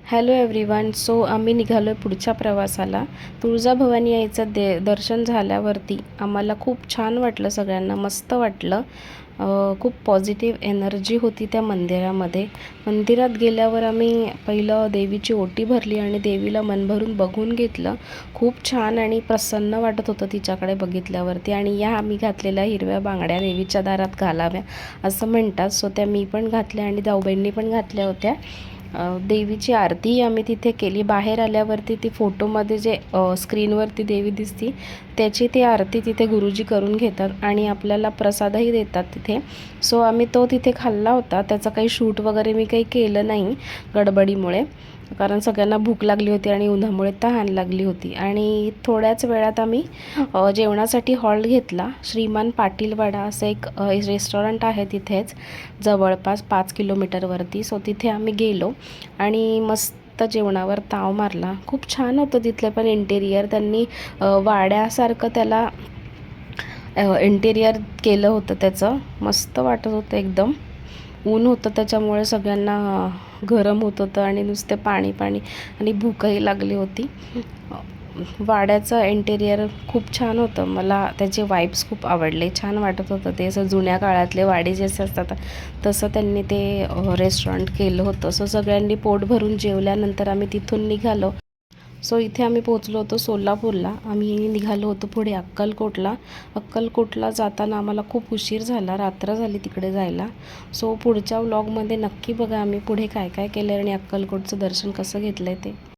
Hello everyone. So आम्ही निघालो आहे पुढच्या प्रवासाला. तुळजाभवानी यायचं दर्शन झाल्यावरती आम्हाला खूप छान वाटलं, सगळ्यांना मस्त वाटलं. खूप पॉझिटिव्ह एनर्जी होती त्या मंदिरामध्ये. मंदिरात गेल्यावर आम्ही पहिलं देवीची ओटी भरली आणि देवीला मन भरून बघून घेतलं. खूप छान आणि प्रसन्न वाटत होतं तिच्याकडे बघितल्यावरती. आणि या आम्ही घातलेल्या हिरव्या बांगड्या देवीच्या दारात घालाव्या असं म्हणतात. सो त्या मी पण घातल्या आणि जाऊबाईंनी पण घातल्या होत्या. देवीची आरती आम्ही तिथे केली. बाहेर आल्यावरती ती फोटोमध्ये जे स्क्रीनवरती देवी दिसती त्याची ती आरती तिथे गुरुजी करून घेतात आणि आपल्याला प्रसादही देतात तिथे. सो आम्ही तो तिथे खाल्ला होता. त्याचं काही शूट वगैरे मी काही केलं नाही गडबडीमुळे, कारण सगळ्यांना भूक लागली होती आणि उन्हामुळे तहान लागली होती. आणि थोड्याच वेळात आम्ही जेवणासाठी हॉल घेतला. श्रीमान पाटीलवाडा असं एक रेस्टॉरंट आहे तिथेच जवळपास 5 किलोमीटरवरती. सो तिथे आम्ही गेलो आणि मस्त जेवणावर ताव मारला. खूप छान होतं तिथलं पण इंटेरियर. त्यांनी वाड्यासारखं त्याला इंटेरियर केलं होतं. त्याचं मस्त वाटत होतं एकदम. ऊन होतं त्याच्यामुळे सगळ्यांना गरम होत होतं आणि नुसते पाणी पाणी आणि भूकही लागली होती. वाड्याचं इंटेरियर खूप छान होतं. मला त्याचे वाइब्स खूप आवडले. छान वाटत होतं ते. असं जुन्या काळातले वाडे जसे असतात तसं त्यांनी ते रेस्टॉरंट केलं होतं. सो सगळ्यांनी पोट भरून जेवल्यानंतर आम्ही तिथून निघालो. सो इथे आम्ही पोहोचलो होतो सोलापूरला. आम्ही निघालो होतो पुढे अक्कलकोटला. अक्कलकोटला जाताना आम्हाला खूप उशीर झाला, रात्र झाली तिकडे जायला. सो पुढच्या व्लॉगमध्ये नक्की बघा आम्ही पुढे काय काय केलं आणि अक्कलकोटचं दर्शन कसं घेतलं आहे ते.